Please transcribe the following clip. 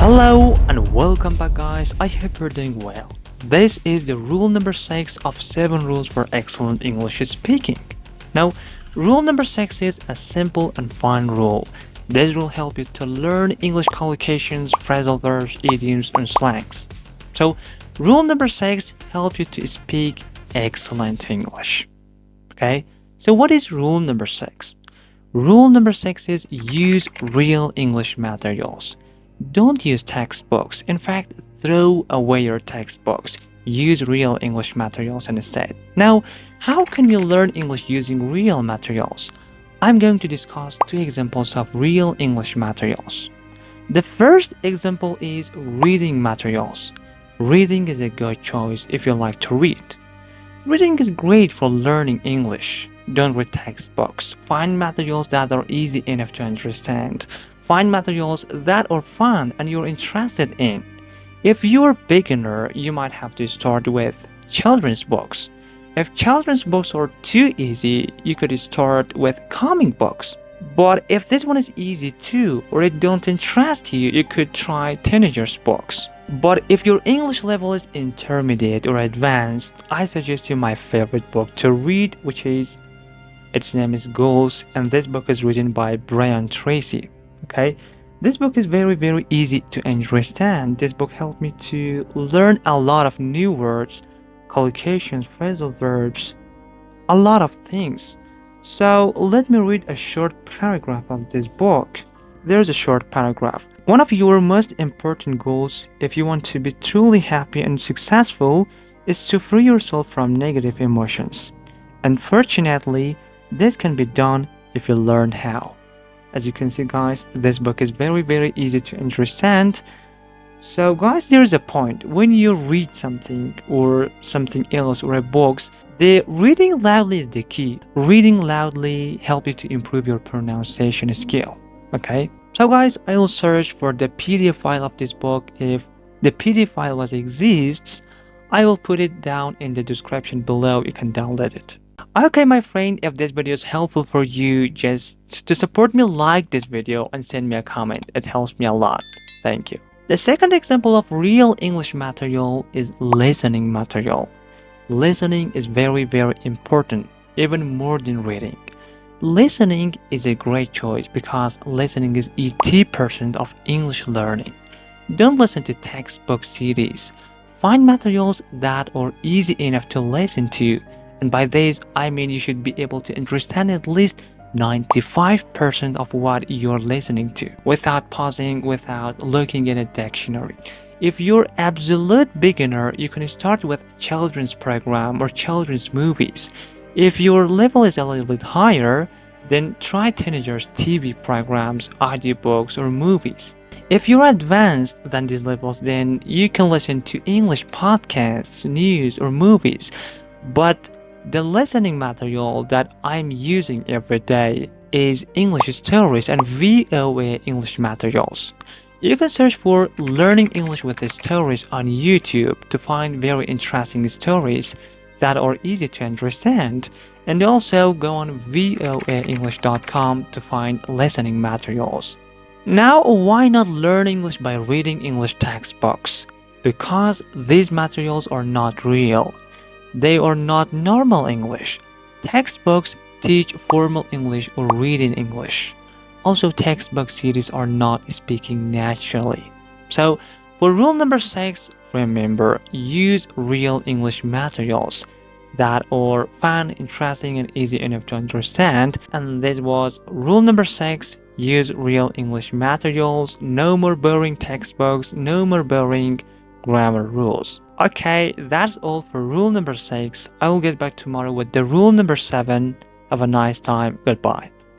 Hello and welcome back, guys. I hope you're doing well. This is the rule number 6 of 7 rules for excellent English speaking. Now, rule number 6 is a simple and fun rule. This will help you to learn English collocations, phrasal verbs, idioms, and slangs. So, rule number 6 helps you to speak excellent English. Okay? So, what is rule number 6? Rule number 6 is use real English materials. Don't use textbooks. In fact, throw away your textbooks. Use real English materials instead. Now, how can you learn English using real materials? I'm going to discuss 2 examples of real English materials. The first example is reading materials. Reading is a good choice if you like to read. Reading is great for learning English. Don't read textbooks. Find materials that are easy enough to understand. Find materials that are fun and you're interested in. If you're a beginner, you might have to start with children's books. If children's books are too easy, you could start with comic books. But if this one is easy too, or it don't interest you, you could try teenagers' books. But if your English level is intermediate or advanced, I suggest you my favorite book to read, its name is Goals, and this book is written by Brian Tracy. Okay, this book is very easy to understand. This book helped me to learn a lot of new words, collocations, phrasal verbs, a lot of things. So let me read a short paragraph of this book. There's a short paragraph. One of your most important goals, if you want to be truly happy and successful, is to free yourself from negative emotions. Unfortunately, this can be done if you learn how. As you can see, guys, this book is very easy to understand. So guys, there is a point when you read something or something else or a books, the reading loudly is the key. Reading loudly helps you to improve your pronunciation skill. Okay, so guys, I will search for the PDF file of this book. If the PDF file exists, I will put it down in the description below. You can download it. Okay, my friend, if this video is helpful for you, just to support me, like this video and send me a comment. It helps me a lot. Thank you. The second example of real English material is listening material. Listening is very important, even more than reading. Listening is a great choice because listening is 80% of English learning. Don't listen to textbook CDs. Find materials that are easy enough to listen to. And by this, I mean you should be able to understand at least 95% of what you're listening to without pausing, without looking in a dictionary. If you're absolute beginner, you can start with children's program or children's movies. If your level is a little bit higher, then try teenagers' TV programs, audiobooks, or movies. If you're advanced than these levels, then you can listen to English podcasts, news, or movies. But the listening material that I'm using every day is English stories and VOA English materials. You can search for Learning English with the Stories on YouTube to find very interesting stories that are easy to understand, and also go on voaenglish.com to find listening materials. Now, why not learn English by reading English textbooks? Because these materials are not real. They are not normal English. Textbooks teach formal English or reading English. Also, textbook series are not speaking naturally. So, for rule number 6, remember, use real English materials that are fun, interesting, and easy enough to understand. And this was rule number 6, use real English materials. No more boring textbooks, no more boring grammar rules. Okay, that's all for rule number 6. I will get back tomorrow with the rule number 7. Have a nice time. Goodbye.